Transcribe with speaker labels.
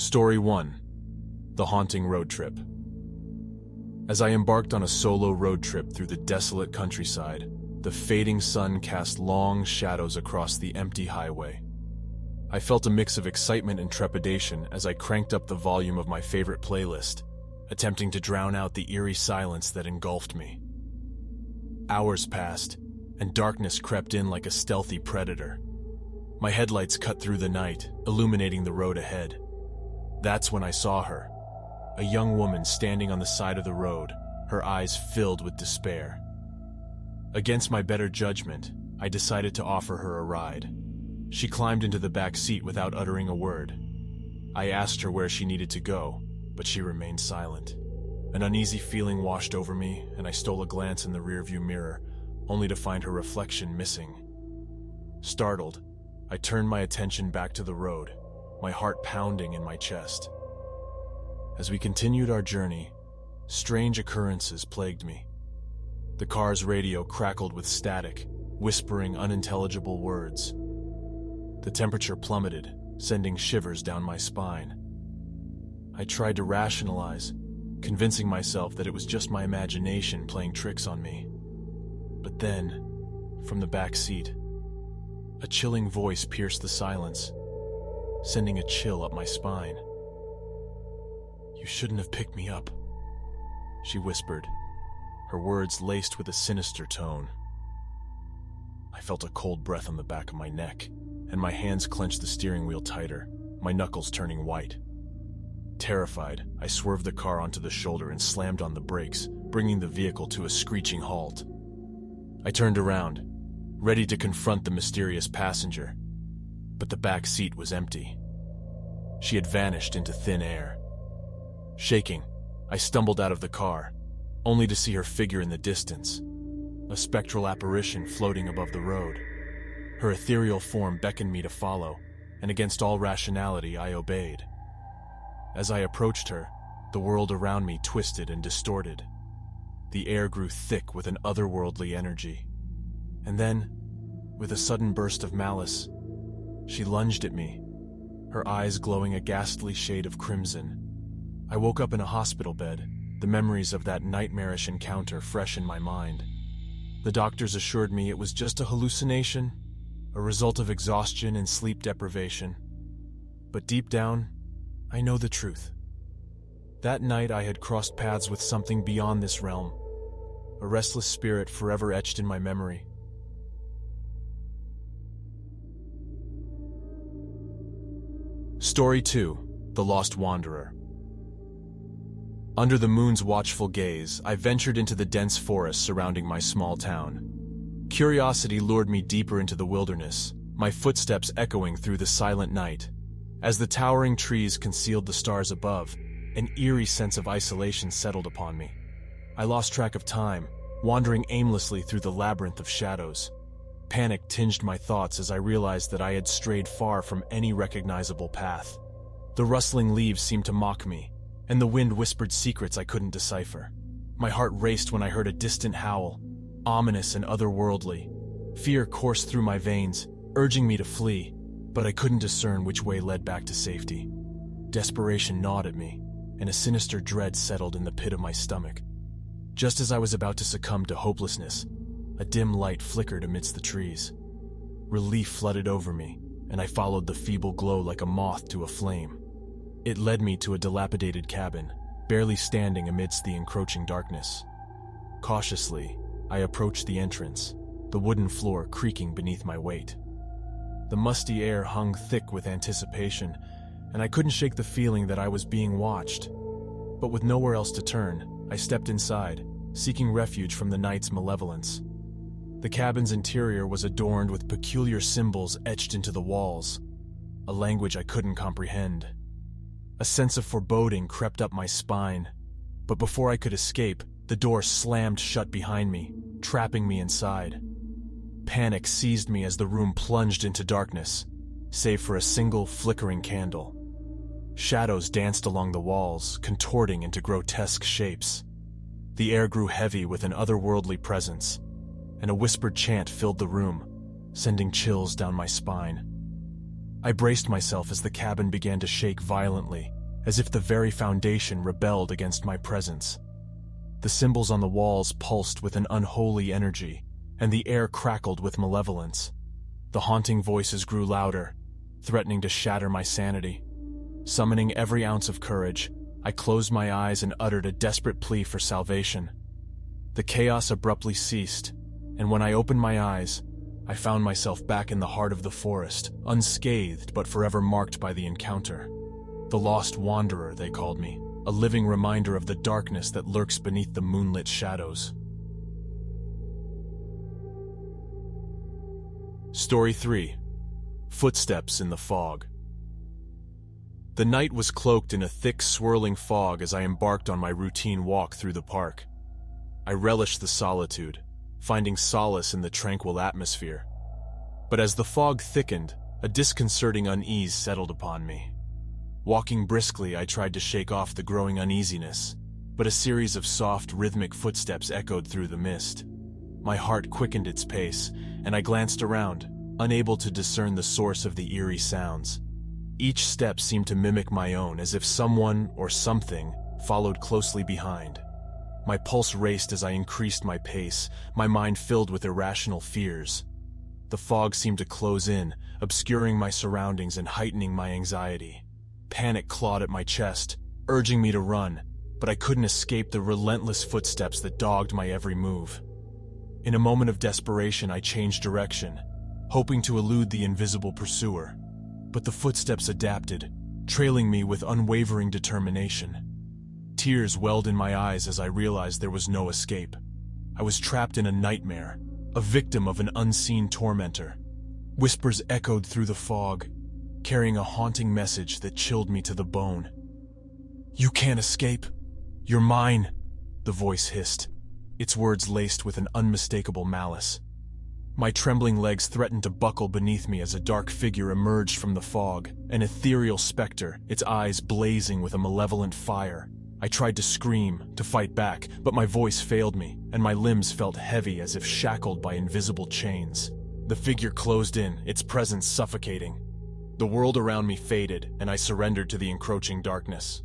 Speaker 1: Story 1. The Haunting Road Trip. As I embarked on a solo road trip through the desolate countryside, the fading sun cast long shadows across the empty highway. I felt a mix of excitement and trepidation as I cranked up the volume of my favorite playlist, attempting to drown out the eerie silence that engulfed me. Hours passed, and darkness crept in like a stealthy predator. My headlights cut through the night, illuminating the road ahead. That's when I saw her, a young woman standing on the side of the road, her eyes filled with despair. Against my better judgment, I decided to offer her a ride. She climbed into the back seat without uttering a word. I asked her where she needed to go, but she remained silent. An uneasy feeling washed over me, and I stole a glance in the rearview mirror, only to find her reflection missing. Startled, I turned my attention back to the road, my heart pounding in my chest. As we continued our journey, strange occurrences plagued me. The car's radio crackled with static, whispering unintelligible words. The temperature plummeted, sending shivers down my spine. I tried to rationalize, convincing myself that it was just my imagination playing tricks on me. But then, from the back seat, a chilling voice pierced the silence, sending a chill up my spine. "You shouldn't have picked me up," she whispered, her words laced with a sinister tone. I felt a cold breath on the back of my neck, and my hands clenched the steering wheel tighter, my knuckles turning white. Terrified, I swerved the car onto the shoulder and slammed on the brakes, bringing the vehicle to a screeching halt. I turned around, ready to confront the mysterious passenger, but the back seat was empty. She had vanished into thin air. Shaking, I stumbled out of the car, only to see her figure in the distance, a spectral apparition floating above the road. Her ethereal form beckoned me to follow, and against all rationality, I obeyed. As I approached her, the world around me twisted and distorted. The air grew thick with an otherworldly energy. And then, with a sudden burst of malice, she lunged at me, her eyes glowing a ghastly shade of crimson. I woke up in a hospital bed, the memories of that nightmarish encounter fresh in my mind. The doctors assured me it was just a hallucination, a result of exhaustion and sleep deprivation. But deep down, I know the truth. That night I had crossed paths with something beyond this realm, a restless spirit forever etched in my memory. Story 2. The Lost Wanderer. Under the moon's watchful gaze, I ventured into the dense forest surrounding my small town. Curiosity lured me deeper into the wilderness, my footsteps echoing through the silent night. As the towering trees concealed the stars above, an eerie sense of isolation settled upon me. I lost track of time, wandering aimlessly through the labyrinth of shadows. Panic tinged my thoughts as I realized that I had strayed far from any recognizable path. The rustling leaves seemed to mock me, and the wind whispered secrets I couldn't decipher. My heart raced when I heard a distant howl, ominous and otherworldly. Fear coursed through my veins, urging me to flee, but I couldn't discern which way led back to safety. Desperation gnawed at me, and a sinister dread settled in the pit of my stomach. Just as I was about to succumb to hopelessness, a dim light flickered amidst the trees. Relief flooded over me, and I followed the feeble glow like a moth to a flame. It led me to a dilapidated cabin, barely standing amidst the encroaching darkness. Cautiously, I approached the entrance, the wooden floor creaking beneath my weight. The musty air hung thick with anticipation, and I couldn't shake the feeling that I was being watched. But with nowhere else to turn, I stepped inside, seeking refuge from the night's malevolence. The cabin's interior was adorned with peculiar symbols etched into the walls, a language I couldn't comprehend. A sense of foreboding crept up my spine, but before I could escape, the door slammed shut behind me, trapping me inside. Panic seized me as the room plunged into darkness, save for a single flickering candle. Shadows danced along the walls, contorting into grotesque shapes. The air grew heavy with an otherworldly presence, and a whispered chant filled the room, sending chills down my spine. I braced myself as the cabin began to shake violently, as if the very foundation rebelled against my presence. The symbols on the walls pulsed with an unholy energy, and the air crackled with malevolence. The haunting voices grew louder, threatening to shatter my sanity. Summoning every ounce of courage, I closed my eyes and uttered a desperate plea for salvation. The chaos abruptly ceased, and when I opened my eyes, I found myself back in the heart of the forest, unscathed but forever marked by the encounter. The Lost Wanderer, they called me, a living reminder of the darkness that lurks beneath the moonlit shadows. Story 3. Footsteps in the Fog. The night was cloaked in a thick, swirling fog as I embarked on my routine walk through the park. I relished the solitude, finding solace in the tranquil atmosphere. But as the fog thickened, a disconcerting unease settled upon me. Walking briskly, I tried to shake off the growing uneasiness, but a series of soft, rhythmic footsteps echoed through the mist. My heart quickened its pace, and I glanced around, unable to discern the source of the eerie sounds. Each step seemed to mimic my own, as if someone or something followed closely behind. My pulse raced as I increased my pace, my mind filled with irrational fears. The fog seemed to close in, obscuring my surroundings and heightening my anxiety. Panic clawed at my chest, urging me to run, but I couldn't escape the relentless footsteps that dogged my every move. In a moment of desperation, I changed direction, hoping to elude the invisible pursuer. But the footsteps adapted, trailing me with unwavering determination. Tears welled in my eyes as I realized there was no escape. I was trapped in a nightmare, a victim of an unseen tormentor. Whispers echoed through the fog, carrying a haunting message that chilled me to the bone. "You can't escape. You're mine," the voice hissed, its words laced with an unmistakable malice. My trembling legs threatened to buckle beneath me as a dark figure emerged from the fog, an ethereal specter, its eyes blazing with a malevolent fire. I tried to scream, to fight back, but my voice failed me, and my limbs felt heavy as if shackled by invisible chains. The figure closed in, its presence suffocating. The world around me faded, and I surrendered to the encroaching darkness.